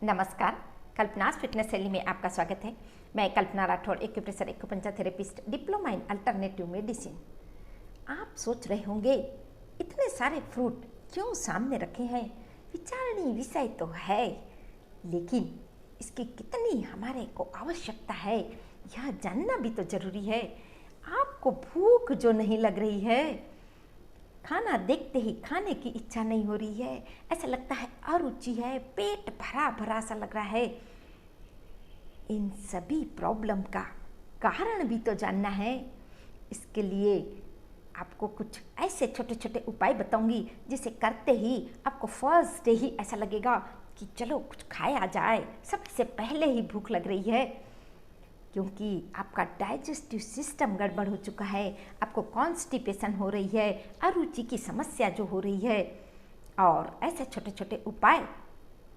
नमस्कार, कल्पनास फिटनेस शैली में आपका स्वागत है। मैं Kalpana Rathore, acupressure acupuncture therapist, diploma in alternative medicine. आप सोच रहे होंगे इतने सारे फ्रूट क्यों सामने रखे हैं, विचारणीय विषय तो है, लेकिन इसकी कितनी हमारे को आवश्यकता है यह जानना भी तो जरूरी है। आपको भूख जो नहीं लग रही है, खाना देखते ही खाने की इच्छा नहीं हो रही है, ऐसा लगता है अरुचि है, पेट भरा भरा सा लग रहा है, इन सभी प्रॉब्लम का कारण भी तो जानना है। इसके लिए आपको कुछ ऐसे छोटे छोटे उपाय बताऊंगी जिसे करते ही आपको फर्स्ट डे ही ऐसा लगेगा कि चलो कुछ खाया जाए, सबसे पहले ही भूख लग रही है, क्योंकि आपका डाइजेस्टिव सिस्टम गड़बड़ हो चुका है, आपको कॉन्स्टिपेशन हो रही है, अरुचि की समस्या जो हो रही है। और ऐसे छोटे छोटे उपाय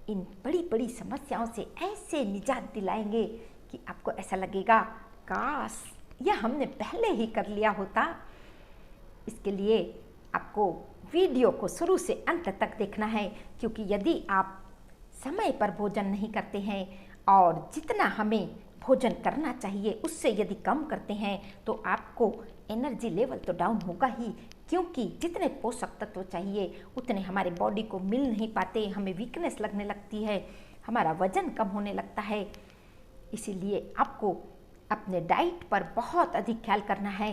इन बड़ी बड़ी समस्याओं से ऐसे निजात दिलाएंगे कि आपको ऐसा लगेगा काश यह हमने पहले ही कर लिया होता। इसके लिए आपको वीडियो को शुरू से अंत तक देखना है, क्योंकि यदि आप समय पर भोजन नहीं करते हैं और जितना हमें भोजन करना चाहिए उससे यदि कम करते हैं तो आपको एनर्जी लेवल तो डाउन होगा ही, क्योंकि जितने पोषक तत्व चाहिए उतने हमारे बॉडी को मिल नहीं पाते, हमें वीकनेस लगने लगती है, हमारा वजन कम होने लगता है। इसीलिए आपको अपने डाइट पर बहुत अधिक ख्याल करना है।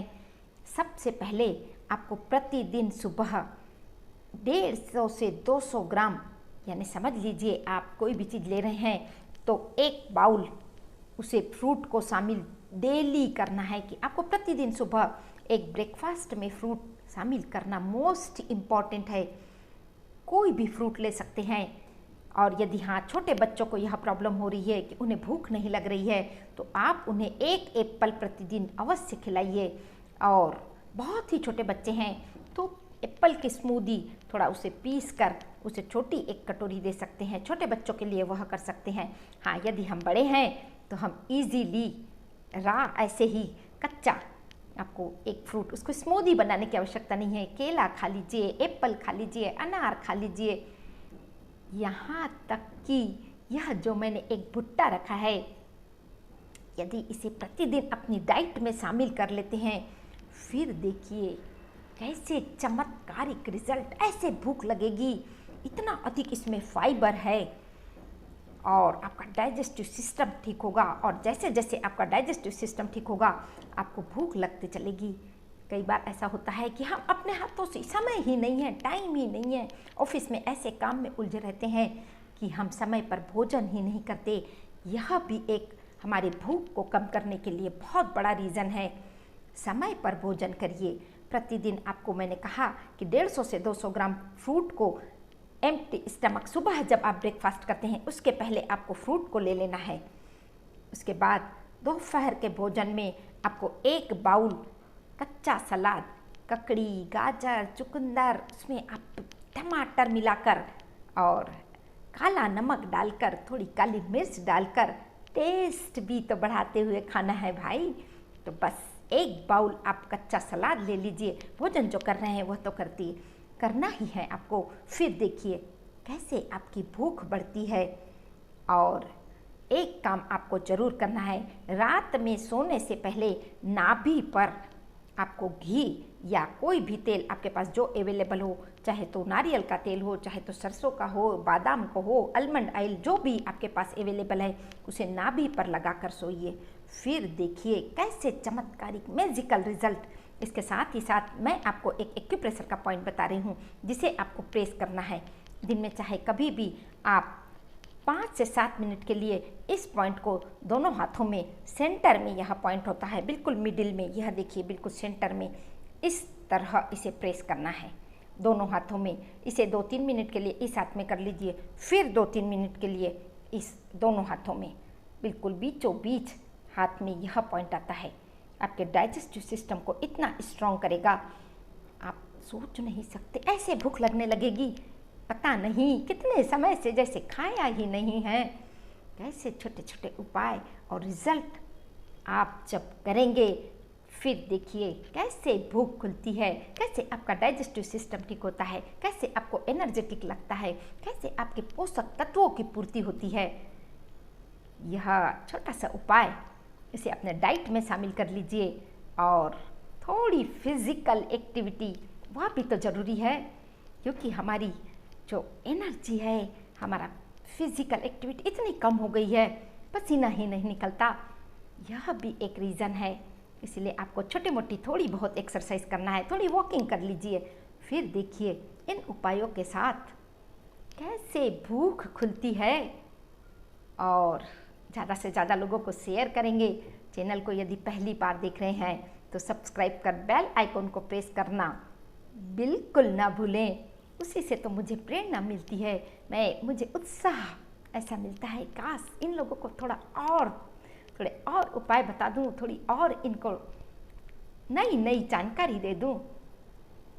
सबसे पहले आपको प्रतिदिन सुबह 150 से 200 ग्राम, यानी समझ लीजिए आप कोई भी चीज़ ले रहे हैं तो एक बाउल उसे फ्रूट को शामिल डेली करना है, कि आपको प्रतिदिन सुबह एक ब्रेकफास्ट में फ्रूट शामिल करना मोस्ट इम्पॉर्टेंट है। कोई भी फ्रूट ले सकते हैं। और यदि हाँ छोटे बच्चों को यह प्रॉब्लम हो रही है कि उन्हें भूख नहीं लग रही है तो आप उन्हें एक एप्पल प्रतिदिन अवश्य खिलाइए। और बहुत ही छोटे बच्चे हैं तो एप्पल की स्मूदी थोड़ा उसे पीस कर उसे छोटी एक कटोरी दे सकते हैं, छोटे बच्चों के लिए वह कर सकते हैं। हाँ, यदि हम बड़े हैं तो हम इजीली ऐसे ही कच्चा, आपको एक फ्रूट, उसको स्मूदी बनाने की आवश्यकता नहीं है, केला खा लीजिए, एप्पल खा लीजिए, अनार खा लीजिए। यहाँ तक कि यह जो मैंने एक भुट्टा रखा है, यदि इसे प्रतिदिन अपनी डाइट में शामिल कर लेते हैं, फिर देखिए कैसे चमत्कारिक रिजल्ट, ऐसे भूख लगेगी, इतना अधिक इसमें फाइबर है और आपका डाइजेस्टिव सिस्टम ठीक होगा। और जैसे जैसे आपका डाइजेस्टिव सिस्टम ठीक होगा आपको भूख लगती चलेगी। कई बार ऐसा होता है कि हम अपने हाथों से, समय ही नहीं है, टाइम ही नहीं है, ऑफिस में ऐसे काम में उलझे रहते हैं कि हम समय पर भोजन ही नहीं करते। यह भी एक हमारी भूख को कम करने के लिए बहुत बड़ा रीज़न है। समय पर भोजन करिए। प्रतिदिन आपको मैंने कहा कि 150 से 200 ग्राम फ्रूट को एम्प्टी स्टमक, सुबह जब आप ब्रेकफास्ट करते हैं उसके पहले आपको फ्रूट को ले लेना है। उसके बाद दोपहर के भोजन में आपको एक बाउल कच्चा सलाद, ककड़ी, गाजर, चुकंदर, उसमें आप टमाटर मिलाकर और काला नमक डालकर, थोड़ी काली मिर्च डालकर, टेस्ट भी तो बढ़ाते हुए खाना है भाई। तो बस एक बाउल आप कच्चा सलाद ले लीजिए। भोजन जो कर रहे हैं वह तो करना ही है आपको। फिर देखिए कैसे आपकी भूख बढ़ती है। और एक काम आपको जरूर करना है, रात में सोने से पहले नाभि पर आपको घी या कोई भी तेल आपके पास जो अवेलेबल हो, चाहे तो नारियल का तेल हो, चाहे तो सरसों का हो, बादाम को हो, आलमंड ऑयल, जो भी आपके पास अवेलेबल है, उसे नाभि पर लगाकर सोइए। फिर देखिए कैसे चमत्कारिक मैजिकल रिजल्ट। इसके साथ ही साथ मैं आपको एक एक्यूप्रेशर का पॉइंट बता रही हूँ जिसे आपको प्रेस करना है। दिन में चाहे कभी भी आप 5 से 7 मिनट के लिए इस पॉइंट को दोनों हाथों में, सेंटर में यह पॉइंट होता है, बिल्कुल मिडिल में, यह देखिए बिल्कुल सेंटर में, इस तरह इसे प्रेस करना है दोनों हाथों में। इसे 2-3 मिनट के लिए इस हाथ में कर लीजिए, फिर 2-3 मिनट के लिए इस दोनों हाथों में, बिल्कुल बीचों बीच हाथ में यह पॉइंट आता है। आपके डाइजेस्टिव सिस्टम को इतना स्ट्रॉन्ग करेगा, आप सोच नहीं सकते, ऐसे भूख लगने लगेगी, पता नहीं कितने समय से जैसे खाया ही नहीं है। कैसे छोटे छोटे उपाय और रिजल्ट आप जब करेंगे फिर देखिए कैसे भूख खुलती है, कैसे आपका डाइजेस्टिव सिस्टम ठीक होता है, कैसे आपको एनर्जेटिक लगता है, कैसे आपके पोषक तत्वों की पूर्ति होती है। यह छोटा सा उपाय इसे अपने डाइट में शामिल कर लीजिए। और थोड़ी फिजिकल एक्टिविटी वह भी तो ज़रूरी है, क्योंकि हमारी जो एनर्जी है, हमारा फिजिकल एक्टिविटी इतनी कम हो गई है, पसीना ही नहीं निकलता। यह भी एक रीज़न है। इसलिए आपको छोटी मोटी थोड़ी बहुत एक्सरसाइज करना है, थोड़ी वॉकिंग कर लीजिए। फिर देखिए इन उपायों के साथ कैसे भूख खुलती है। और ज़्यादा से ज़्यादा लोगों को शेयर करेंगे। चैनल को यदि पहली बार देख रहे हैं तो सब्सक्राइब कर बेल आइकॉन को प्रेस करना बिल्कुल ना भूलें। उसी से तो मुझे प्रेरणा मिलती है, मुझे उत्साह ऐसा मिलता है, काश इन लोगों को थोड़े और उपाय बता दूं, थोड़ी और इनको नई नई जानकारी दे दूं।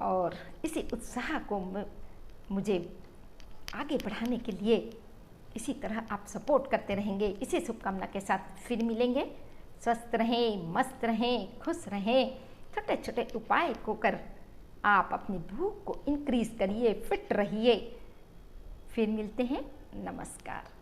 और इसी उत्साह को मुझे आगे बढ़ाने के लिए इसी तरह आप सपोर्ट करते रहेंगे। इसी शुभकामना के साथ फिर मिलेंगे। स्वस्थ रहें, मस्त रहें, खुश रहें। छोटे छोटे उपाय को कर आप अपनी भूख को इंक्रीज करिए, फिट रहिए। फिर मिलते हैं। नमस्कार।